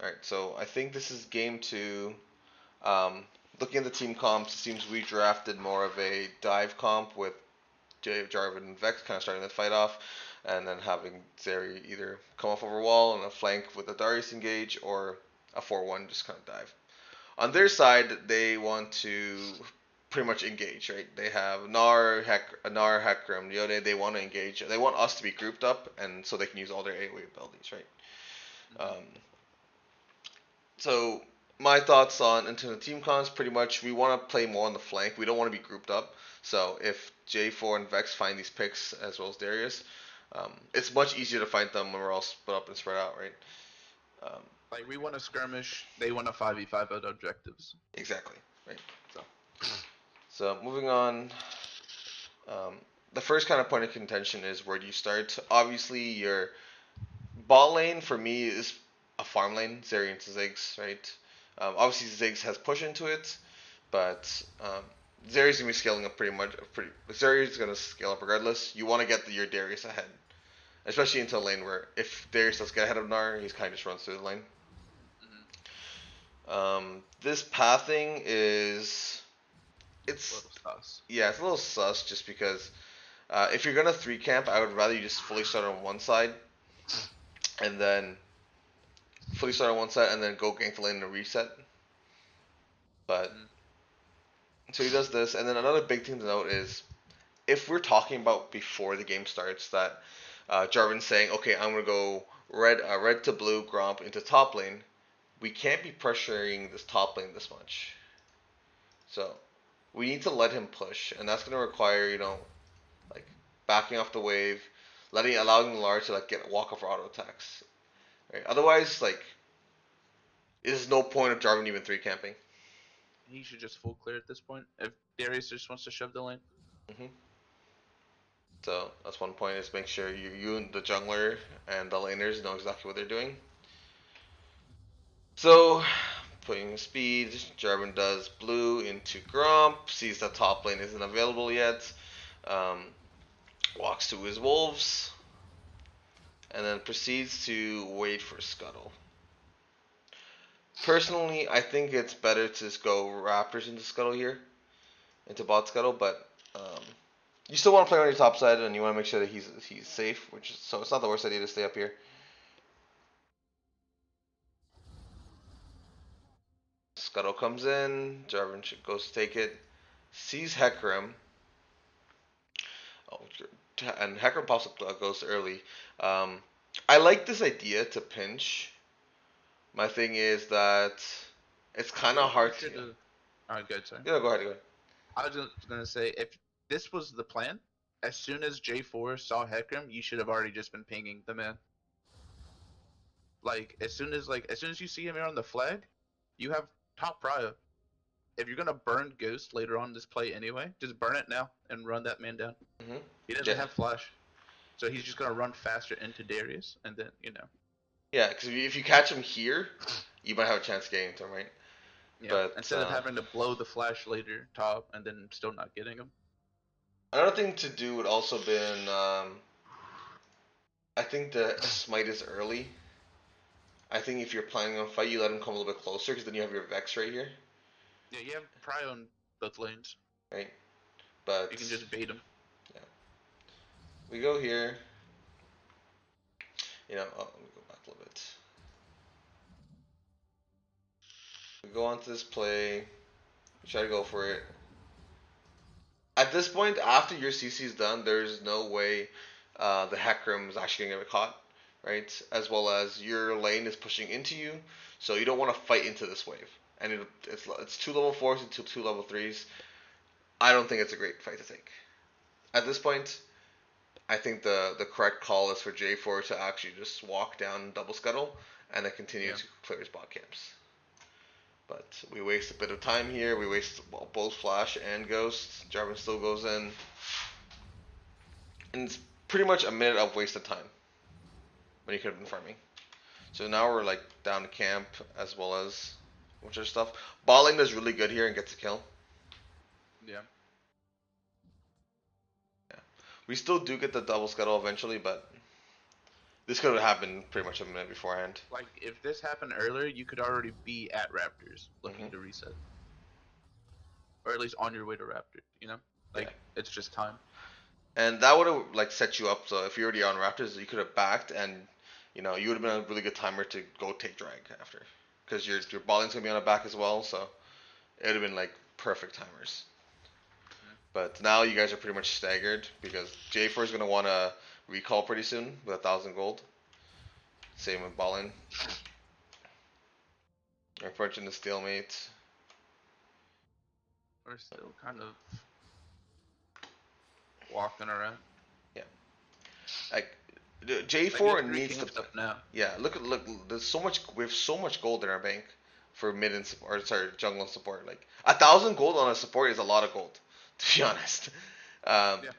Alright, so I think this is game two. Um, Looking at the team comps, it seems we drafted more of a dive comp with Jarvan and Vex kind of starting the fight off, and then having Zeri either come off over wall and a flank with a Darius engage, or a 4-1 just kind of dive. On their side, they want to pretty much engage, right? They have Nar, Hecarim, Yone. They want to engage. They want us to be grouped up, and so they can use all their AoE abilities, right? Mhm. So my thoughts on into the team cons, pretty much we want to play more on the flank. We don't want to be grouped up. So if J4 and Vex find these picks as well as Darius, it's much easier to find them when we're all split up and spread out, right? Um, Like we want to skirmish, they want to 5v5 at objectives. exactly, right. So moving on, um, the first kind of point of contention is where do you start? Obviously, your ball lane for me is a farm lane, Zeri into Ziggs, right? Obviously, Ziggs has push into it, but Zeri's gonna be scaling up pretty much. Zeri's gonna scale up regardless. You want to get your Darius ahead, especially into a lane where if Darius does get ahead of Gnar, he's kind of just runs through the lane. Mm-hmm. This pathing is A it's little sus. yeah, it's a little sus just because if you're gonna three camp, I would rather you just fully start on one side and then go gank the lane and reset. But Mm-hmm. so he does this, and then another big thing to note is if we're talking about before the game starts that Jarvan's saying, okay, I'm gonna go red to blue Gromp into top lane. We can't be pressuring this top lane this much. So we need to let him push, and that's gonna require like backing off the wave, allowing the Lars to like get walk off auto attacks. Right? Otherwise, like, there's no point of Jarvan even three camping. He should just full clear at this point. If Darius just wants to shove the lane. Hmm. So that's one point is make sure you and the jungler and the laners know exactly what they're doing. So putting speed, Jarvan does blue into Grump, sees that top lane isn't available yet, um, walks to his wolves, and then proceeds to wait for Scuttle. Personally, I think it's better to just go Raptors into Scuttle here, into bot Scuttle, but you still want to play on your top side and you want to make sure that he's safe, so it's not the worst idea to stay up here. Scuttle comes in, Jarvan goes to take it, sees Hecarim, oh, and Hecarim pops up goes early. Um, I like this idea to pinch. My thing is that it's kind of What you hard to. should have. Alright, good, sorry. Yeah, go ahead, go ahead. I was just gonna say, if this was the plan, as soon as J4 saw Hecarim, you should have already just been pinging the man. Like as soon as you see him here on the flag, you have top prio. If you're gonna burn Ghost later on in this play anyway, just burn it now and run that man down. Hmm. He doesn't Yeah, have flash, so he's just gonna run faster into Darius, and then yeah, because if you catch him here, you might have a chance getting to him, right? yeah. But Instead of having to blow the flash later top and then still not getting him. another thing to do would also been, I think the smite is early. I think if you're planning on a fight, you let him come a little bit closer, because then you have your Vex right here, Yeah, you have prio on both lanes. right? You But can just bait him. yeah, we go here. Let me go back a little bit. We go onto this play. We try to go for it. At this point, after your CC is done, there's no way the Hecarim is actually going to get caught, right? As well as your lane is pushing into you, so you don't want to fight into this wave. And it's two level 4s and two level 3s. I don't think it's a great fight to take. At this point, I think the correct call is for J4 to actually just walk down double scuttle and then continue Yeah. to clear his bot camps. But we waste a bit of time here. We waste both Flash and Ghost. Jarvan still goes in. And it's pretty much a minute of wasted time when you could have been farming. So now we're like down to camp as well as which other stuff. Balling does really good here and gets a kill. Yeah. Yeah. We still do get the double scuttle eventually, but This could have happened pretty much a minute beforehand. Like if this happened earlier, you could already be at Raptors looking Hmm. to reset, or at least on your way to Raptors. You know, Yeah. like it's just time. And that would have like set you up. So if you're already on Raptors, you could have backed, and you would have been a really good timer to go take drag after, because your balling's gonna be on a back as well. So it would have been like perfect timers. But now you guys are pretty much staggered because J4 is gonna want to recall pretty soon with 1,000 gold. Same with Ballin. Unfortunate stalemate. We're still kind of walking around. Yeah, like Like you J4 have three needs to. camps up now. Yeah, look. There's so much. We have so much gold in our bank for mid and support. Or sorry, jungle and support. Like 1,000 gold on a support is a lot of gold, to be honest. Um, Yeah.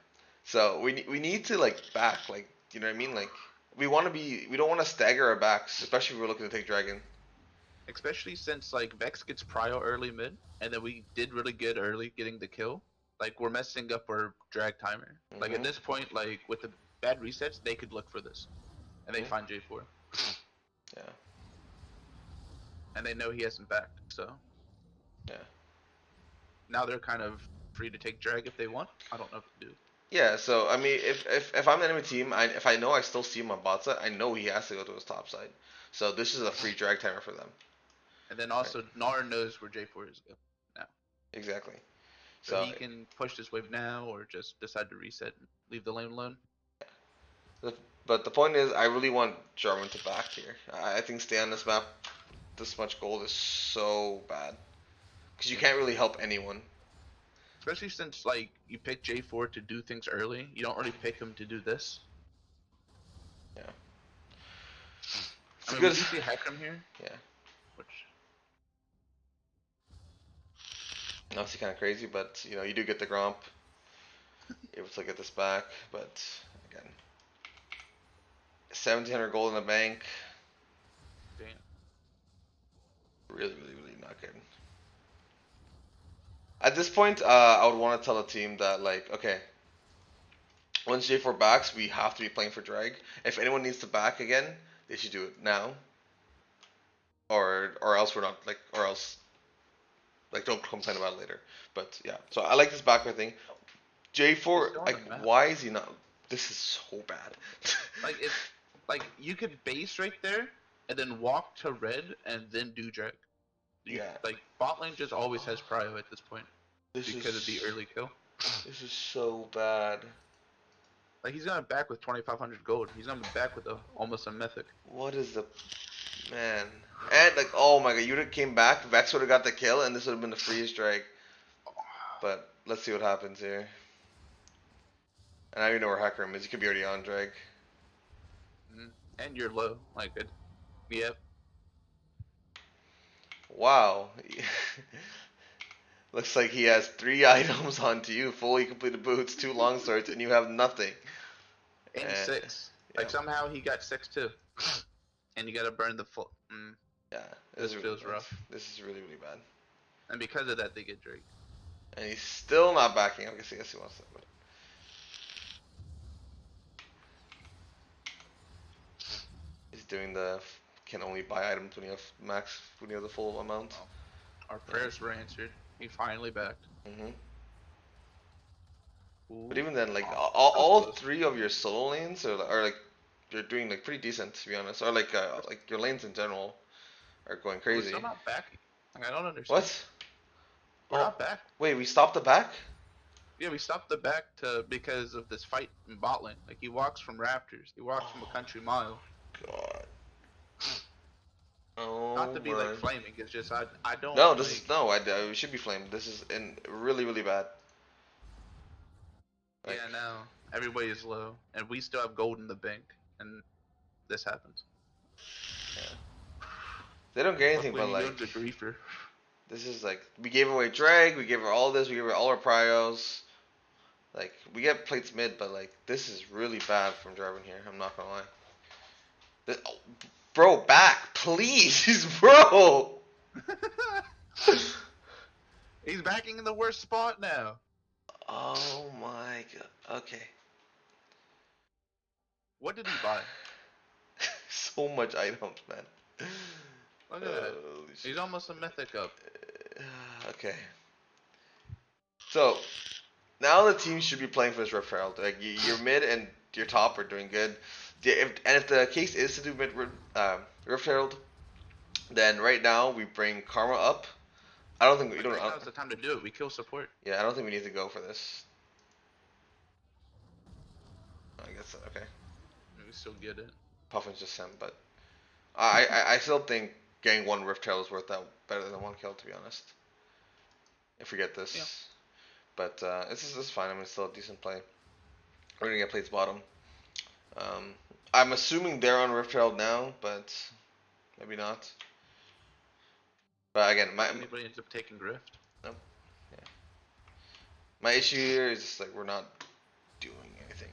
so we need to like back. Like you know what I mean. Like we want to be. We don't want to stagger our backs, especially if we're looking to take dragon. Especially since like Vex gets prio early mid, and then we did really good early getting the kill. Like we're messing up our drag timer. Like at Hmm. this point, like with the bad resets, they could look for this, and they Hmm. find J4, Yeah. and they know he hasn't backed. So Yeah. now they're kind of free to take drag if they want. I don't know if they do. Yeah, so I mean, if I'm the enemy team, if I know I still see him on bot side, I know he has to go to his top side. So this is a free drag timer for them. And then Right. also Nar knows where J4 is going now, Exactly. so So, he can push this wave now or just decide to reset and leave the lane alone. but the point is, I really want Jarman to back here. I think stay on this map. This much gold is so bad because you can't really help anyone. Especially since like you pick J4 to do things early, you don't really pick him to do this. Yeah. It's I a mean, we good. do see Hecarim here, Yeah. which Obviously kind of crazy, but you do get the Gromp. Able to get this back, but again, 1,700 gold in the bank. damn. Really, really, really not good. At this point, I would want to tell the team that like, okay, once J4 backs, we have to be playing for drag. If anyone needs to back again, they should do it now, or else we're not like, or else like don't complain about it later. But yeah, so I like this backer thing. He's J4, still on like, the map. why is he not? This is so bad. Like if like you could base right there and then walk to red and then do drag. You, Yeah, like bot lane just always has prio at this point this because of the is early kill. this is so bad. Like he's gonna back with 2,500 gold. He's gonna be back with almost a mythic. What is the man? And like, oh my god, you would have came back. Vex would have got the kill, and this would have been the freeze drag. But let's see what happens here. And I don't even know where Hecarim is. He could be already on drag. And you're low. Like it, yep. Wow. Looks like he has 3 items onto you: fully completed boots, 2 longswords, and you have nothing. And And six. yeah, Like somehow he got six too. And you gotta burn the full. yeah, This feels rough. This is really, really bad. And because of that, they get Drake. And he's still not backing. I guess he wants that. But he's doing the can only buy items when you have max, when you have the full amount. Well, our prayers were answered. He finally backed. Hmm. Ooh. But even then, like Oh, all close. 3 of your solo lanes are like they're doing like pretty decent, to be honest. Or like your lanes in general are going We're crazy. still not backing. Like I don't understand. What? We're Oh, not back. wait, we stopped the back? Yeah, we stopped the back to because of this fight in bot lane. Like he walks from Raptors. He walks from a country mile. God. Oh Not to be like my. flaming. It's just I don't No, like. this is no. We should be flamed. This is really, really bad. Like, Yeah, now everybody is low, and we still have gold in the bank, and this happens. they don't get anything Luckily, but you like the griefer. this is like we gave away drag, we gave her all this, we gave her all our prios. Like we get plates mid, but like this is really bad from Jarvan here. I'm not gonna lie. Oh, bro, back, please, bro. He's backing in the worst spot now. Oh my god. Okay. What did he buy? So much items, man. Look at that. Holy He's shit. almost a mythic up. Okay. So now the team should be playing for this Rift Herald. Like your mid and your top are doing good. If the case is to do mid Rift Herald, then right now we bring Karma up. I don't think we Like don't. right now is the time to do it. We kill support. Yeah, I don't think we need to go for this. I guess okay. We still get it. Puffin's just sent, but I still think getting one Rift Herald is worth that better than one kill, to be honest. If we get this, Yeah. but this is fine. I mean, it's still a decent play. We're gonna get plates bottom. Um, I'm assuming they're on Rift Herald now, but maybe not. But again, Anybody ends up taking Grift? no, yeah. My issue here is just like we're not doing anything.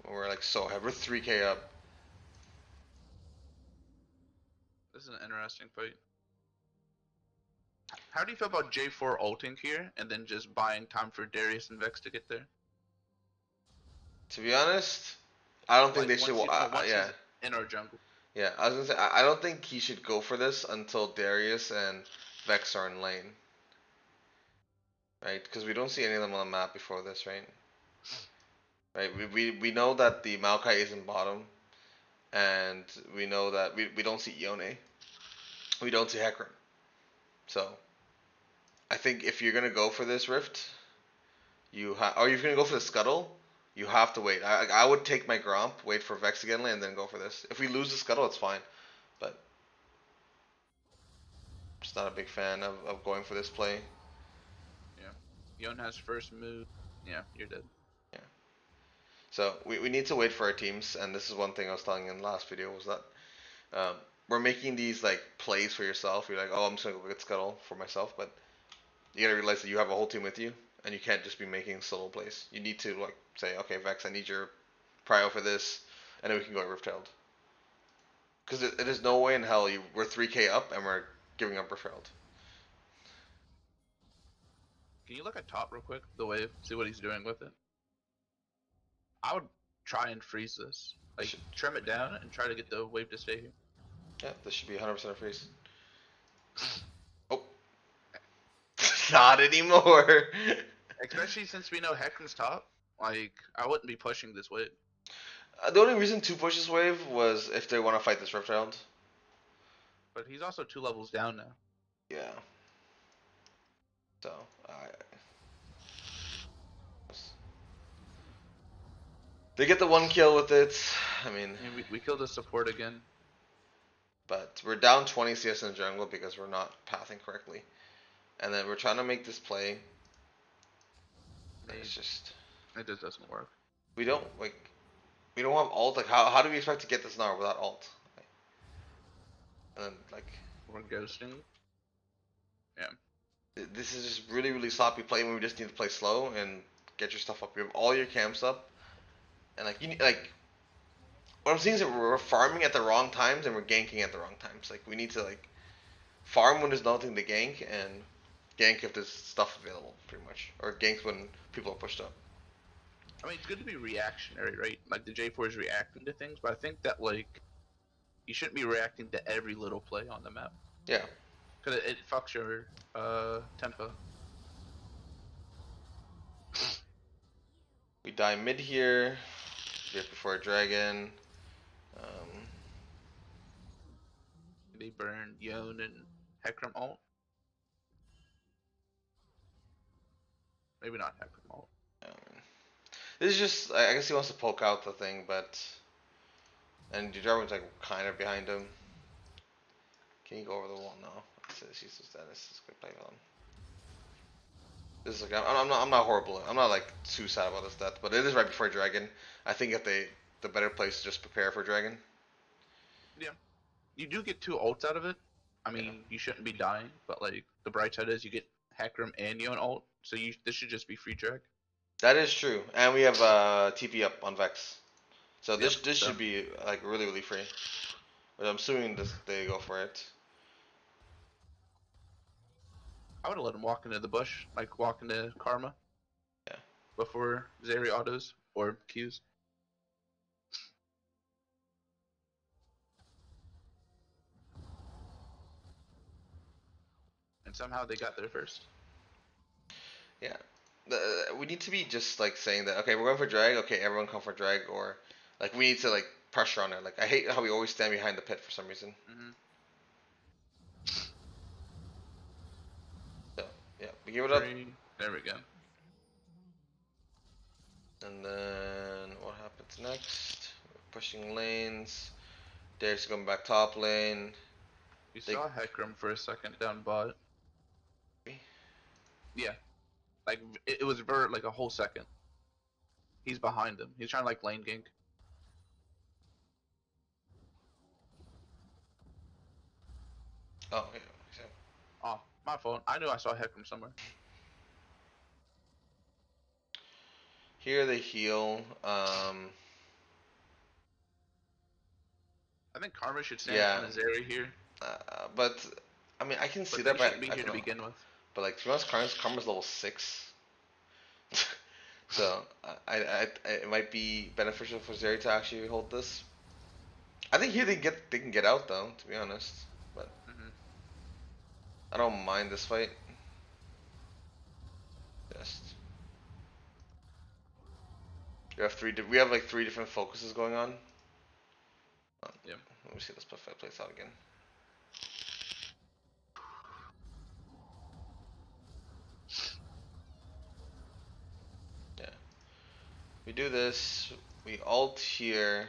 We're like so heavy. We're 3K up. This is an interesting fight. How do you feel about J4 ulting here and then just buying time for Darius and Vex to get there? To be honest, I don't think Like they should. once Yeah, he's in our jungle. yeah. I was gonna say I don't think he should go for this until Darius and Vex are in lane, right? Because we don't see any of them on the map before this, right? Right. We know that the Maokai is in bottom, and we know that we don't see Yone. We don't see Hecarim. So I think if you're gonna go for this rift, or if you're gonna go for the scuttle, you have to wait. I would take my Gromp, wait for Vex to get in lane, and then go for this. If we lose the scuttle, it's fine, but I'm just not a big fan of going for this play. Yeah. Yon has first move. Yeah, you're dead. Yeah. So we need to wait for our teams, and this is one thing I was telling in the last video was that we're making these like plays for yourself. You're like, oh, I'm just gonna go get scuttle for myself, but you gotta realize that you have a whole team with you, and you can't just be making solo plays. You need to like say, okay, Vex, I need your prio for this, and then we can go Rift Herald. Because it is no way in hell we're 3K up and we're giving up Rift Herald. Can you look at top real quick? The wave, see what he's doing with it. I would try and freeze this. Like trim it down and try to get the wave to stay here. Yeah, this should be 100% a freeze. Oh, not anymore. Especially since we know Hecarim's top. Like I wouldn't be pushing this wave. The only reason to push this wave was if they want to fight this Rift Herald. But he's also 2 levels down now. Yeah. So, they get the one kill with it. I mean, we killed the support again. But we're down 20 CS in the jungle because we're not pathing correctly. And then we're trying to make this play. It's just it just doesn't work. We don't have ult. Like how do we expect to get this now without ult? And then like we're ghosting. Yeah. This is just really really sloppy play when we just need to play slow and get your stuff up. You have all your camps up, and like you need, like what I'm seeing is that we're farming at the wrong times and we're ganking at the wrong times. Like we need to like farm when there's nothing to gank and gank if there's stuff available, pretty much, or gank when people are pushed up. I mean, it's good to be reactionary, right? Like the J4 is reacting to things, but I think that like you shouldn't be reacting to every little play on the map. Yeah. Because it fucks your tempo. We die mid here, just before a dragon. They burn Yon and Hecarim ult. Maybe not Hecarim ult. This is just, I guess he wants to poke out the thing, but, and the dragon's like kind of behind him. Can you go over the wall? No. She's just that. This is good play on. This is like I'm not horrible. I'm not like too sad about this death, but it is right before dragon. I think if the better place is just prepare for dragon. Yeah, you do get 2 ults out of it. I mean, you shouldn't be dying, but like the bright side is you get Hecarim and Yon ult, so this should just be free drag. That is true, and we have TP up on Vex, so this should be like really really free. But I'm assuming they go for it. I would have let him walk into the bush, like walk into Karma. Yeah. Before Zeri autos or Qs. and somehow they got there first. Yeah. We need to be just like saying that, okay, we're going for drag, okay, everyone come for drag, or like we need to like pressure on it. Like I hate how we always stand behind the pit for some reason. Mm-hmm. So yeah, we give it up. 3. There we go. And then what happens next? We're pushing lanes. Darius going back top lane. You They saw Heckram for a second down bot. Yeah, like it was Vert like a whole second. He's behind him. He's trying to like lane gank. Oh yeah. Oh, my fault. I knew I saw Heckram somewhere. Here they heal. I think Karma should stand in Yeah. front of Zeri here, But I mean I can see but that, they but shouldn't be I here don't to know. begin with. But like to be honest, Karma's level 6. So it might be beneficial for Zeri to actually hold this. I think here they can get out though, to be honest. But Mm-hmm. I don't mind this fight. Just we have like 3 different focuses going on. Yeah. Let me see this fight plays out again. Yeah. We do this. We ult here.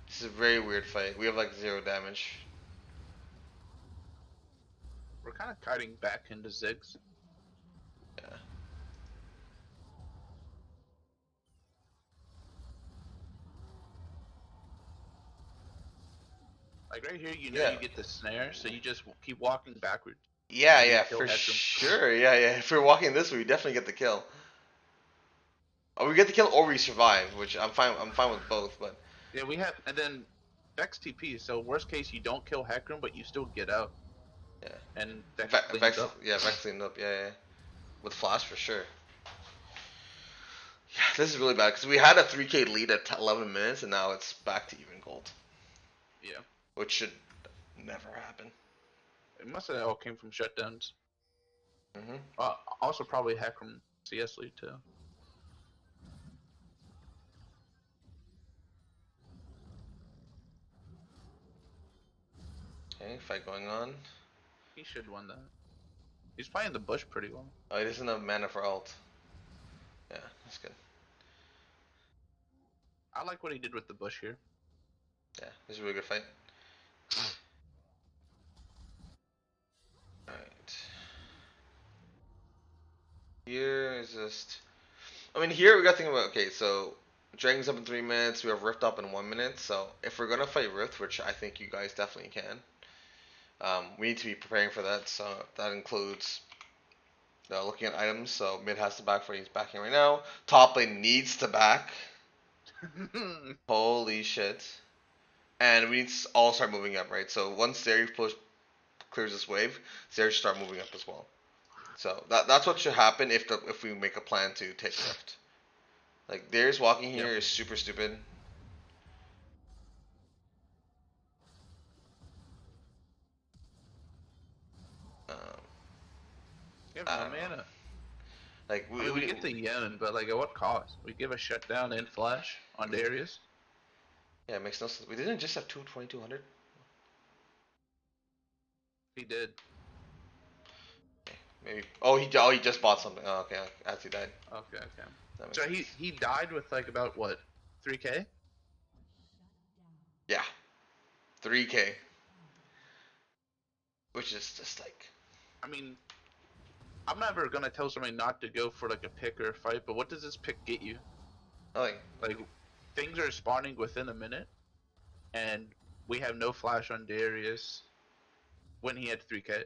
This is a very weird fight. We have like 0 damage. We're kind of kiting back into Ziggs. Yeah. Like right here, you know Yeah. you get the snare, so you just keep walking backwards. Yeah, And you yeah, kill for Heckram. sure. Yeah, yeah. If we're walking this way, we definitely get the kill. Or we get the kill, or we survive, which I'm fine. I'm fine with both. But Yeah, we have, and then Vex TP. So worst case, you don't kill Heckram, but you still get out, yeah, and Vex cleans Vex, up. yeah, Vex cleaned up. Yeah, yeah, with flash for sure. Yeah, this is really bad because we had a 3K lead at 11 minutes, and now it's back to even gold, Yeah, which should never happen. it must have all came from shutdowns. Mhm. Also probably Heckram CS lead too. Okay, fight going on. He should win that. He's playing the bush pretty well. Oh, he doesn't have mana for ult. Yeah, that's good. I like what he did with the bush here. Yeah, this is a really good fight. Alright. Here is just. I mean, here we got to think about. Okay, so Dragon's up in 3 minutes. We have Rift up in 1 minute. So if we're gonna fight Rift, which I think you guys definitely can, we need to be preparing for that. So that includes looking at items. So mid has to back for he's backing right now. Top lane needs to back. Holy shit! And we need to all start moving up, right? So once Zeri clears this wave, Zeri should start moving up as well. So that's what should happen if we make a plan to take Rift. Like Darius walking here Yep. is super stupid. Um, We have I no don't know. mana. Like I mean, we get the Yen, but like at what cost? We give a shutdown and flash on Darius. yeah, it makes no sense. We didn't just have 2200. He did. Maybe. He just bought something. Oh, okay. As he died. Okay, okay. That makes So sense. he died with like about what, 3K? Yeah, 3K, which is just like. I mean, I'm never gonna tell somebody not to go for like a pick or a fight, but what does this pick get you? Nothing. Like, things are spawning within a minute, and we have no flash on Darius when he had 3K.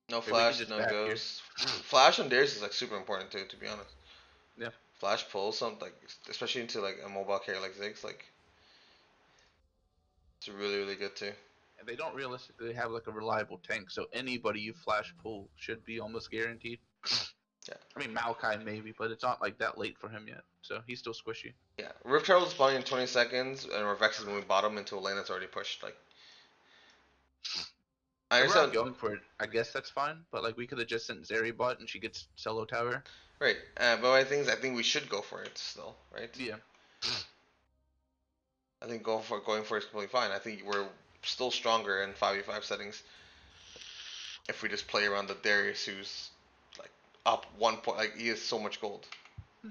No Maybe we can flash, just no back here. ghost. Flash on Darius is like super important too, to be honest. Yeah. Flash pulls some like, especially into like a mobile carry like Ziggs, like it's really really good too. And they don't realistically have like a reliable tank, so anybody you flash pull should be almost guaranteed. Yeah. I mean, Maokai maybe, but it's not like that late for him yet, so he's still squishy. Yeah, Rift Herald is spawning in 20 seconds, and Revex is moving bottom into a lane that's already pushed. Like, I If we're not understand. going for it, I guess that's fine. But like, we could have just sent Zeri bot and she gets solo tower. Right. But I think we should go for it still, right? Yeah. I think going for it is completely fine. I think we're still stronger in 5v5 settings if we just play around the Darius who's like up 1 point. Like he has so much gold. I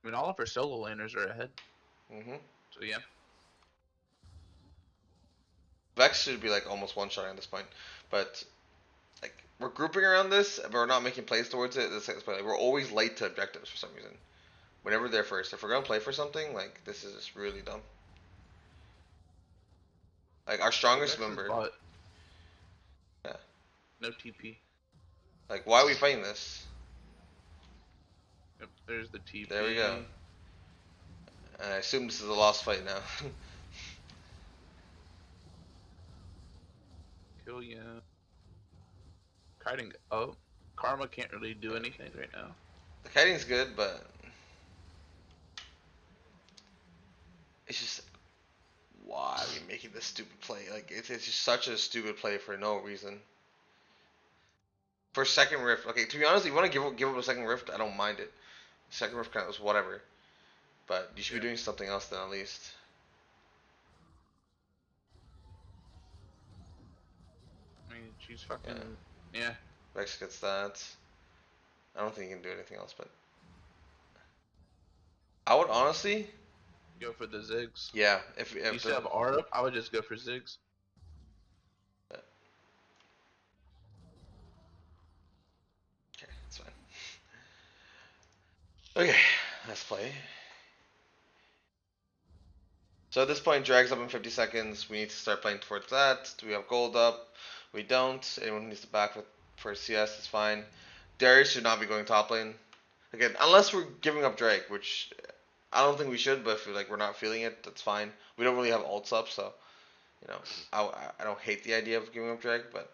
mean, all of our solo laners are ahead. Mm-hmm. So yeah. Vex should be like almost one shot at this point, but like we're grouping around this, but we're not making plays towards it. Like, we're always late to objectives for some reason. Whenever they're first, if we're gonna play for something, like this is just really dumb. Like our strongest Vex is member. bot. Yeah. No TP. Like why are we fighting this? Yep, there's the TP. There we go. And I assume this is a lost fight now. Kill ya. Kiting. Oh, Karma can't really do anything right now. The kiting's good, but it's just why are we making this stupid play? Like it's just such a stupid play for no reason. For second rift, okay. To be honest, if you want to give up a second rift, I don't mind it. Second rift kind of was whatever, but you should be doing something else then at least. I mean, she's fucking. Yeah. Vex gets that. I don't think he can do anything else, but I would honestly, Go for the Ziggs. yeah. You still have R up, I would just go for Ziggs. Okay, that's fine. Okay, let's play. So at this point, drag's up in 50 seconds. We need to start playing towards that. Do we have gold up? We don't. Anyone who needs to back for CS is fine. Darius should not be going top lane. Again, unless we're giving up Drake, which I don't think we should, but if we're not feeling it, that's fine. We don't really have ults up, so you know, I don't hate the idea of giving up Drake, but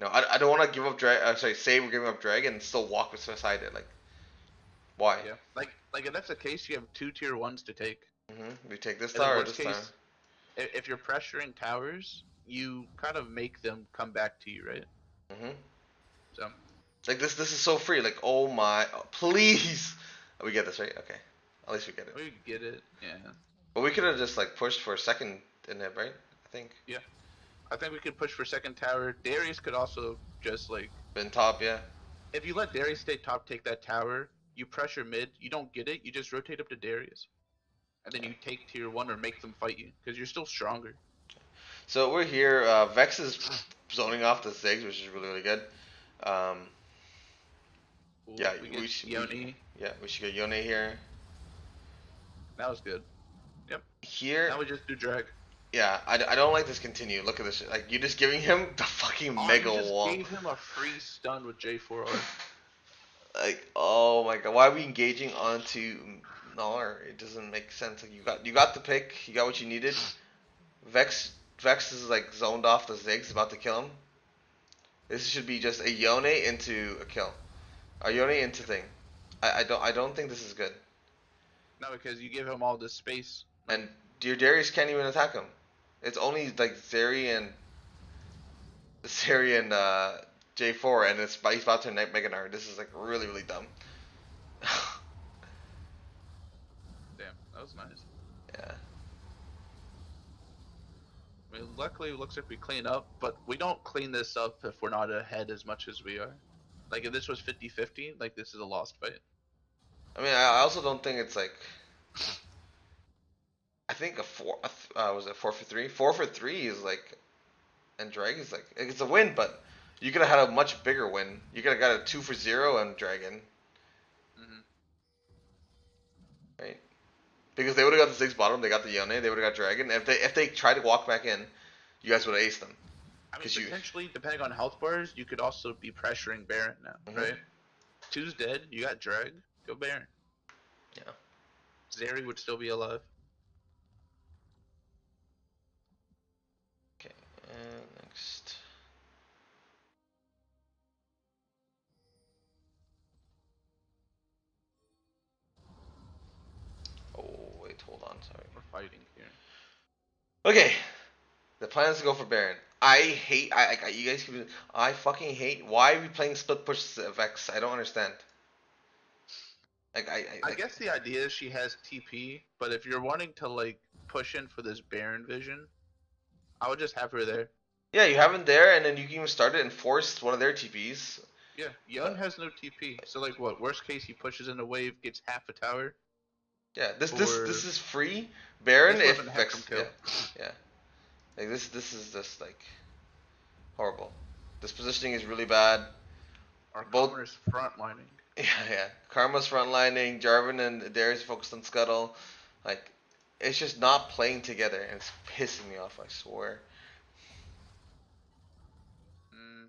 no, I don't want to give up Drake. Say we're giving up Drake and still walk beside it. Like, why? Yeah. Like if that's the case, you have 2 tier 1s to take. We take this And then tower worst this time. case, if you're pressuring towers, you kind of make them come back to you, right? So. Like this is so free. Like, oh my, please. We get this right. Okay, at least we get it. We get it. Yeah. But we could have just like pushed for a second in it, right? I think. Yeah. I think we could push for second tower. Darius could also just like Been top, yeah. if you let Darius stay top, take that tower, you pressure mid, you don't get it, you just rotate up to Darius. And then you take tier 1 or make them fight you, because you're still stronger. So we're here, Vex is zoning off the Ziggs, which is really, really good. Yeah, we should Yoni. We should get Yone here. That was good. Yep. Here. Now we just do drag. Yeah, I don't like this continue. Look at this. Like, you're just giving him the fucking mega you just wall. Gave him a free stun with J4R. Like, oh my god, why are we engaging onto Gnar? It doesn't make sense. Like, you got the pick, you got what you needed. Vex is like zoned off the Ziggs, about to kill him. This should be just a Yone into a kill. A Yone into thing. I don't think this is good. No, because you give him all this space. And your Darius can't even attack him. It's only like Zeri and J4, and he's about to Mega Gnar. This is like really, really dumb. Damn, that was nice. Yeah. I mean, luckily, it looks like we clean up, but we don't clean this up if we're not ahead as much as we are. Like, if this was 50-50, like, this is a lost fight. I mean, I also don't think it's like. I think was it 4-for-3? 4-for-3 is like, and Dragon is like, it's a win, but you could have had a much bigger win. You could have got a 2-for-0 and Dragon. Right? Because they would have got the Ziggs bottom, they got the Yone, they would have got Dragon. If they tried to walk back in, you guys would have aced them. I mean, potentially, depending on health bars, you could also be pressuring Baron now, right? 2's dead, you got Drag, go Baron. Yeah. Zeri would still be alive. Okay, and next. Oh, wait, fighting here. Okay, the plan is to go for Baron. I hate. You guys keep. I fucking hate. Why are we playing split push Vex? I don't understand. I guess the idea is she has TP, but if you're wanting to like push in for this Baron vision, I would just have her there. Yeah, you have him there, and then you can even start it and force one of their TPs. Yeah, Yun has no TP, so like what? Worst case, he pushes in a wave, gets half a tower. Yeah, this For is free Baron this would have if been Vex. Hecarim Yeah, kill. yeah. Like this is just like horrible. This positioning is really bad. Our Both. commerce frontlining. Yeah, yeah. Karma's frontlining. Jarvan and Darius focused on Scuttle. Like, it's just not playing together, and it's pissing me off. I swear. Mm,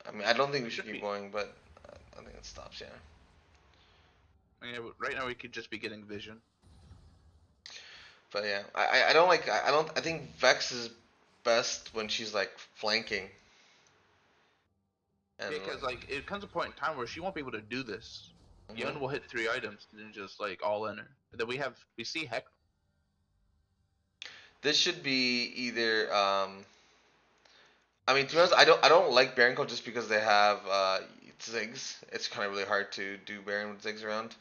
I mean, I don't think we we should should keep be. going, but I think it stops. Yeah. Yeah, but right now we could just be getting vision. But yeah, I don't like. I don't. I think Vex is best when she's like flanking. And Yeah, because like it comes a point in time where she won't be able to do this. mhm. Yun will hit 3 items and then just like all in her. And then we see Heck. This should be either. I mean, to be honest, I don't like Baron Code just because they have Ziggs. It's kind of really hard to do Baron with Ziggs around.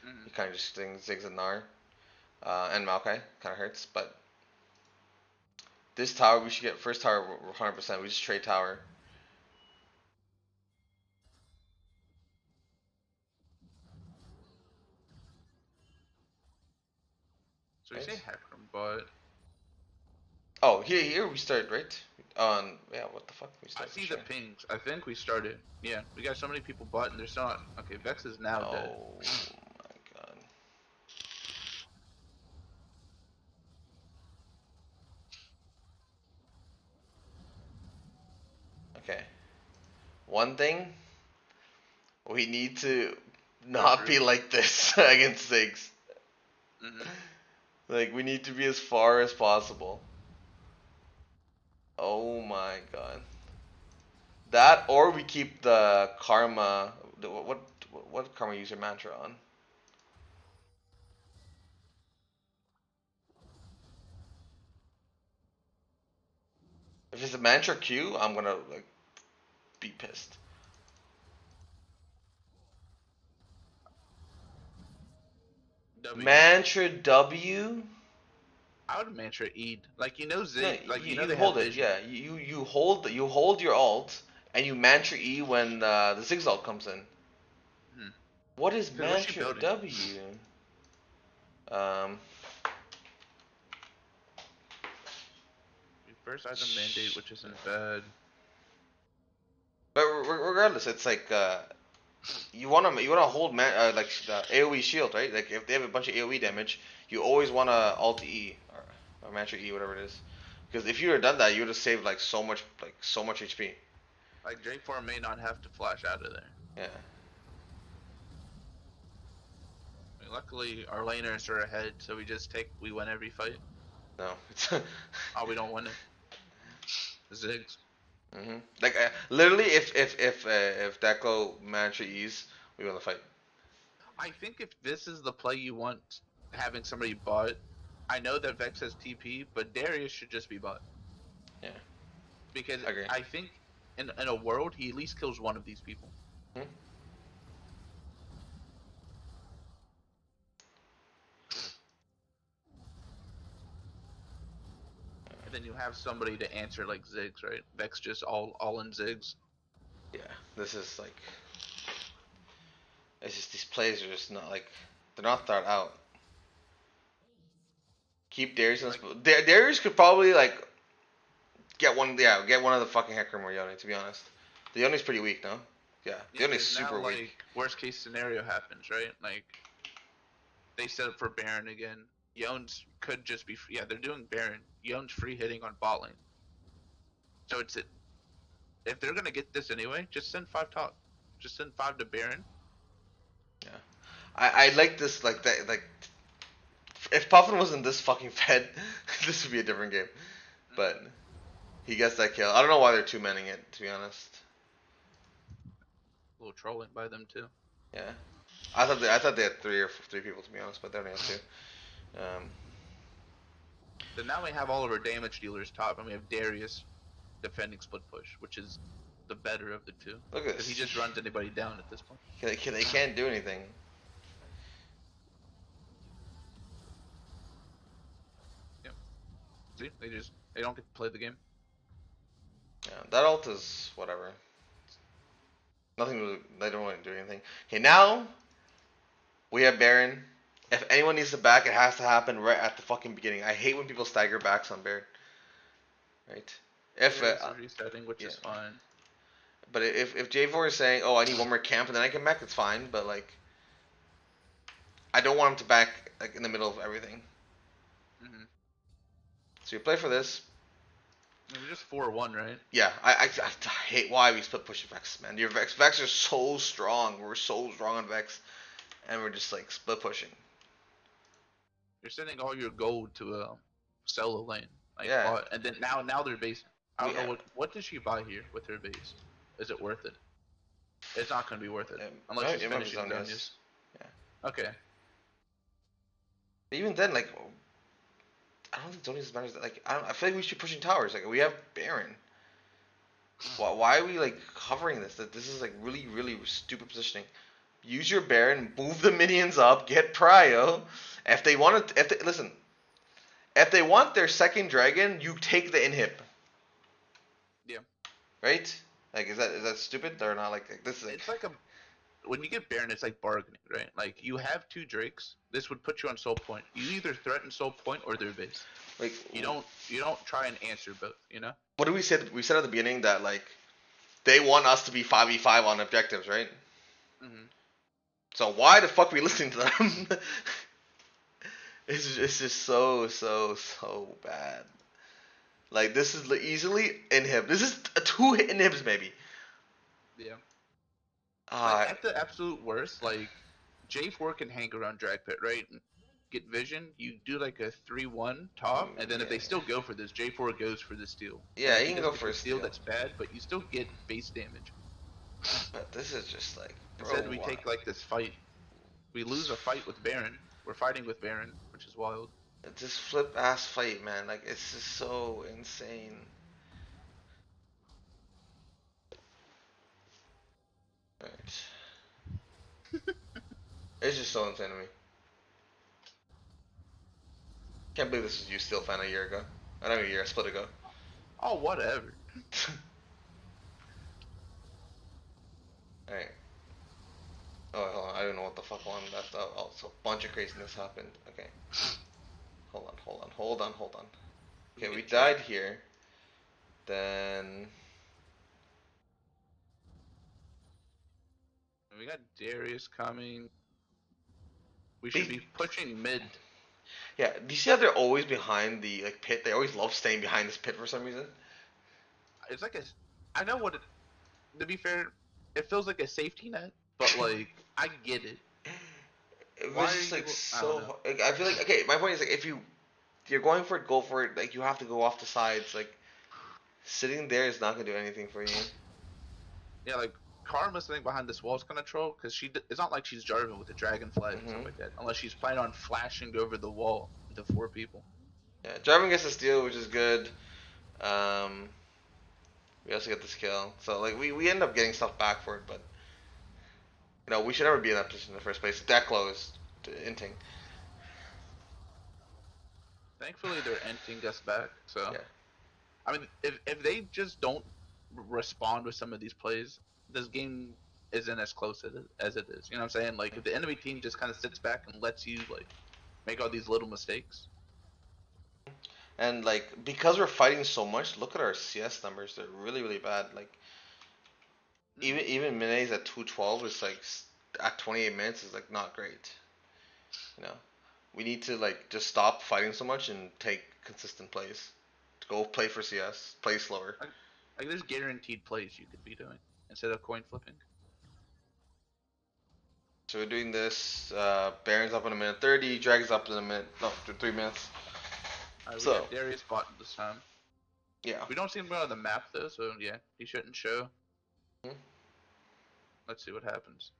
Mm-hmm. You kind of just think Ziggs and Gnar. And Maokai kind of hurts, but this tower we should get first tower 100%. We just trade tower. So we say Right? Hecarim, but Oh, here we start right. On yeah, what the fuck we I start for see the sure. pings. I think we started. Yeah, we got so many people bought and there's not. Okay, Vex is now dead. Oh my god. Okay. One thing we need to not be like this against Ziggs. Mm-hmm. Like we need to be as far as possible. Oh my god. That or we keep the karma. What karma user mantra on? If it's a mantra Q, I'm gonna like be pissed. W. Mantra W. I would mantra Eid. Like No, Zig. Like you they hold have it. vision. Yeah, you hold your alt and you mantra E when the Ziggs ult comes in. Hmm. What is Cause what's she mantra building? W? Um, First item mandate, which isn't bad. but regardless, it's like you wanna hold like the AOE shield, right? Like if they have a bunch of AOE damage, you always wanna alt E or mantra E, whatever it is. Because if you had done that, you would have saved like so much HP. Like J4 may not have to flash out of there. Yeah. I mean, luckily our laners are ahead, so we win every fight. No. It's Oh, we don't win it. Ziggs. Like literally, if Deco mantra E's, we win the fight. I think if this is the play you want, having somebody bot, I know that Vex has TP, but Darius should just be bot. Yeah. Because I agree. I think in a world he at least kills one of these people. Hmm? And then you have somebody to answer like Ziggs, right? Vex just all in Ziggs. Yeah. This is like it's just these plays are just not like they're not thought out. Keep Darius on. Like, Darius could probably like get one. Yeah, get one of the fucking Hecarim or Yone. To be honest, the Yone's pretty weak, no? Yeah, the yeah, Yone's because now super like weak. worst case scenario happens, right? Like they set up for Baron again. Yones could just be yeah, they're doing Baron. Yone's free hitting on bot lane. So it's it. If they're gonna get this anyway, just send 5 top. Just send 5 to Baron. Yeah, I like this like that like if Puffin wasn't this fucking fed, this would be a different game. But he gets that kill. I don't know why they're two manning it. To be honest. A little trolling by them too. Yeah, I thought they had three people to be honest, but they only have two. Um, So now we have all of our damage dealers top, and we have Darius defending split push, which is the better of the two. Look at Because he this. just runs anybody down at this point. They can't do anything. Yep. See, they don't get to play the game. Yeah, that ult is whatever. Nothing. They don't want to do anything. Okay, now we have Baron. If anyone needs to back, it has to happen right at the fucking beginning. I hate when people stagger backs on Baron. Right? If Darius is resetting, which yeah. is fine. But if J4 is saying, "Oh, I need one more camp and then I can back," it's fine. But like, I don't want him to back like in the middle of everything. Mm-hmm. So you play for this. We're just 4-1, right? Yeah, I hate why we split pushing Vex, man. Your Vex are so strong. We're so strong on Vex, and we're just like split pushing. You're sending all your gold to a solo lane, like Yeah. bot, and then now they're basing. I don't We know what does she buy here with her base. Is it worth it? It's not going to be worth it unless she's it might be finishing Zonia's. Zonia's. Yeah. Okay. But even then, like, I don't think Zonia's matters. Like, I feel like we should be pushing towers. Like, we have Baron. Why are we like covering this? That this is like really really stupid positioning. Use your Baron, move the minions up, get prio. If they want to, listen, if they want their second dragon, you take the inhib. Yeah. Right? Like, is that stupid or not? Like this is. Like, It's like when you get Baron, it's like bargaining, right? Like you have 2 Drakes. This would put you on soul point. You either threaten soul point or their base. like You don't try and answer both. You know. what did we say? We said at the beginning that like they want us to be 5v5 on objectives, right? Mm-hmm. So why the fuck are we listening to them? It's just so bad. Like this is easily inhib. This is a 2 inhibs maybe. Yeah. Uh, Like at the absolute worst, like J4 can hang around drag pit, right? Get vision. You do like a 3-1 top, and then if they still go for this, J4 goes for the steal. Yeah, And he can go for a steal. That's bad, but you still get base damage. But this is just like, bro, Instead, we take like this fight. We lose a fight with Baron. We're fighting with Baron, which is wild. It's this flip ass fight, man. Like it's just so insane. Right. It's just so insane to me. Can't believe this was you still fan a year ago. I don't know, a year, a split ago. Oh, whatever. Alright. Oh, hold on. I don't know what the fuck one that. Oh, so a bunch of craziness happened. Okay. Hold on. Okay, we died here. Then. We got Darius coming. We should be pushing mid. Yeah, do you see how they're always behind the like pit? They always love staying behind this pit for some reason. It's like I know what it. To be fair, it feels like a safety net, but like I get it. It was just like so. Like, I feel like okay. My point is like if you're going for it, go for it. Like you have to go off the sides. Like sitting there is not gonna do anything for you. Yeah, like Karma sitting behind this wall is kind of troll because it's not like she's Jarvan with the dragon flag and stuff like that. Unless she's planning on flashing over the wall into 4 people. Yeah, Jarvan gets a steal, which is good. We also get this kill. So like we end up getting stuff back for it, but you know we should never be in that position in the first place. That close to inting. Thankfully, they're inting us back. So, yeah. I mean, if they just don't respond with some of these plays, this game isn't as close as it is. You know what I'm saying? Like if the enemy team just kind of sits back and lets you like make all these little mistakes. And like because we're fighting so much, look at our CS numbers. They're really really bad. Like even Mine's at 212 is like at 28 minutes is like not great. You know, we need to like just stop fighting so much and take consistent plays. Go play for CS, play slower. Like there's guaranteed plays you could be doing instead of coin flipping. So we're doing this. Baron's up in a minute 30. Dragon's up in a minute. No, 3 minutes. We got Darius bot this time. Yeah. We don't see him on the map though, so yeah, he shouldn't show. Let's see what happens.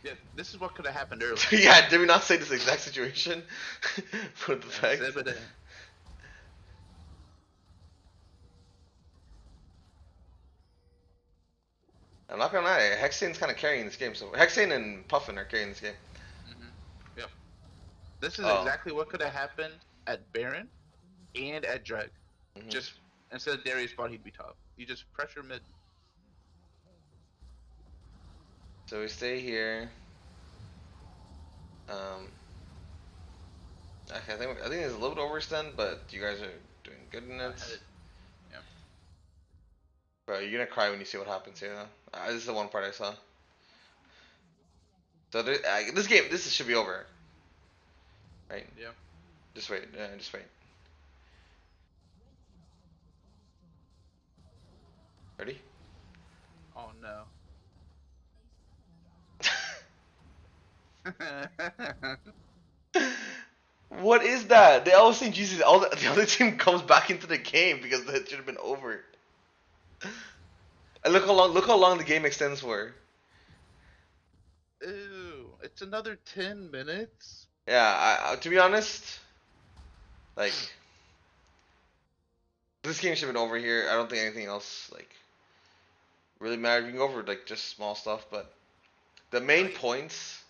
Yeah, this is what could have happened earlier. Yeah, did we not say this exact situation? With the Yeah, fact. I'm not gonna lie, Hexane's kind of carrying this game. So Hexane and Puffin are carrying this game. Yep. This is Oh. exactly what could have happened at Baron and at Dreg. Hmm. Just instead of Darius bot, he'd be top. You just pressure mid. So we stay here. Um, okay, I think it's a little bit overextend, but you guys are doing good in I it. had it. Yeah. Bro, you're gonna cry when you see what happens here, though. This is the one part I saw. So this game, this should be over, right? Yeah. Just wait, just wait. Ready? Oh no. What is that? They always think Jesus. The other team comes back into the game because it should have been over. And look how long the game extends for. Ew, it's another 10 minutes? Yeah, to be honest, like this game should have been over here. I don't think anything else like really mattered. We can go over like just small stuff, but the main points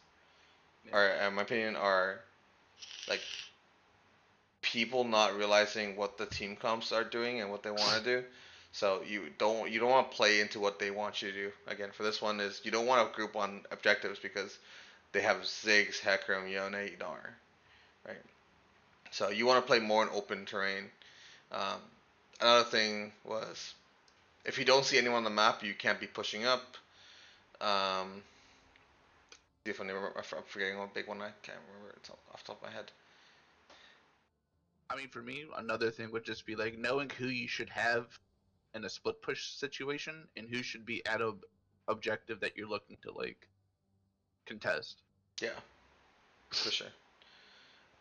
are, in my opinion, are like people not realizing what the team comps are doing and what they want to do. So you don't want to play into what they want you to do. Again, for this one is you don't want to group on objectives because they have Ziggs, Hecarim, Yone, Dar, right? So you want to play more in open terrain. Um, Another thing was if you don't see anyone on the map, you can't be pushing up. Um, See if I remember, I'm forgetting one big one. I can't remember. It's off the top of my head. I mean, for me, another thing would just be like knowing who you should have in a split push situation and who should be at a objective that you're looking to like contest. Yeah, for sure.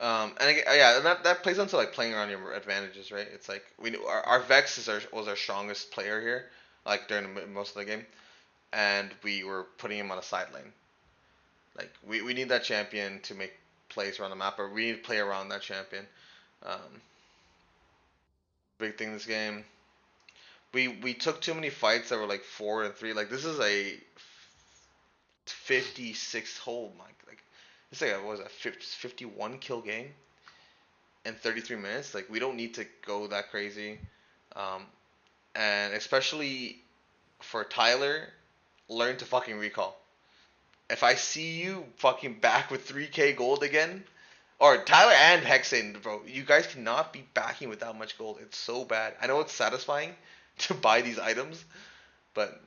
And yeah, and that plays into like playing around your advantages, right? It's like our Vex was our strongest player here, like during most of the game, and we were putting him on a side lane. Like we need that champion to make plays around the map, or we need to play around that champion. Um, Big thing this game. We took too many fights that were like 4-3. Like this is a 56 hole, like it's like what was that 51 kill game in 33 minutes. Like we don't need to go that crazy, um, and especially for Tyler, learn to fucking recall. If I see you fucking back with 3k gold again, or Tyler and Hexen, bro, you guys cannot be backing with that much gold. It's so bad. I know it's satisfying to buy these items, but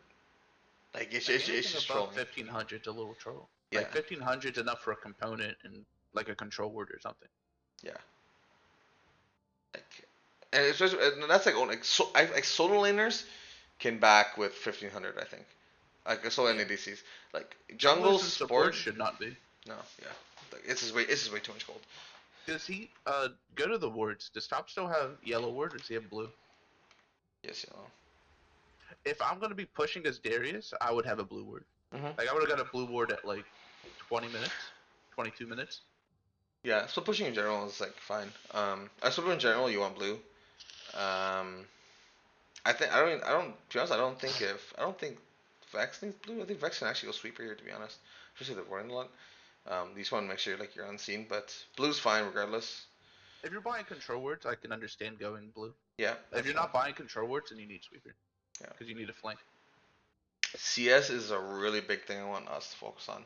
like it's just above trolling. 1500 is a little troll. Yeah, Like 1500 is enough for a component and like a control word or something. yeah. Like, and especially and that's like like solo laners can back with 1500. I think like solo lane ADCs. Like jungle Junglers and support. supports should not be. No, yeah. Like, this is way too much gold. Does he go to the wards? Does top still have yellow ward or does he have blue? Yes, you know. If I'm gonna be pushing as Darius, I would have a blue ward. Mm-hmm. Like I would have got a blue ward at like 20 minutes, 22 minutes. Yeah, so pushing in general is like fine. I suppose in general you want blue. Um, I don't to be honest I don't think Vex needs blue. I think Vex can actually go sweeper here to be honest. Especially if they're running a lot. You just want to make sure like you're unseen, but blue's fine regardless. If you're buying control wards, I can understand going blue. Yeah. If you're not buying control wards, then you need sweeper. Yeah. Because you need a flank. CS is a really big thing I want us to focus on.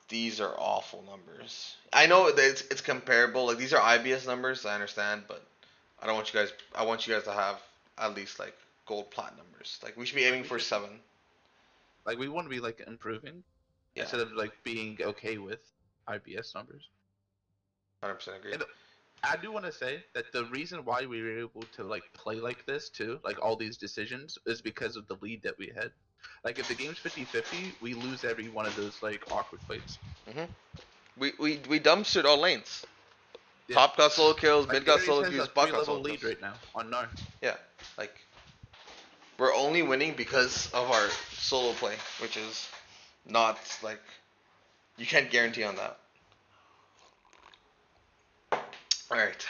These are awful numbers. I know that it's comparable. Like these are IBS numbers, I understand, but I don't want you guys. I want you guys to have at least like gold plat numbers. Like we should be aiming for 7. Like we want to be like improving Yeah, instead of like being okay with IBS numbers. 100% agree. And I do want to say that the reason why we were able to like play like this too, like all these decisions, is because of the lead that we had. Like if the game's 50-50, we lose every one of those like awkward fights. Mhm. We dumpstered all lanes. Yeah. Top got solo kills, Like mid got Darius solo has kills, a bot got 3-level solo lead kills. right now on Gnar. Yeah, like we're only winning because of our solo play, which is not like You can't guarantee on that. All right.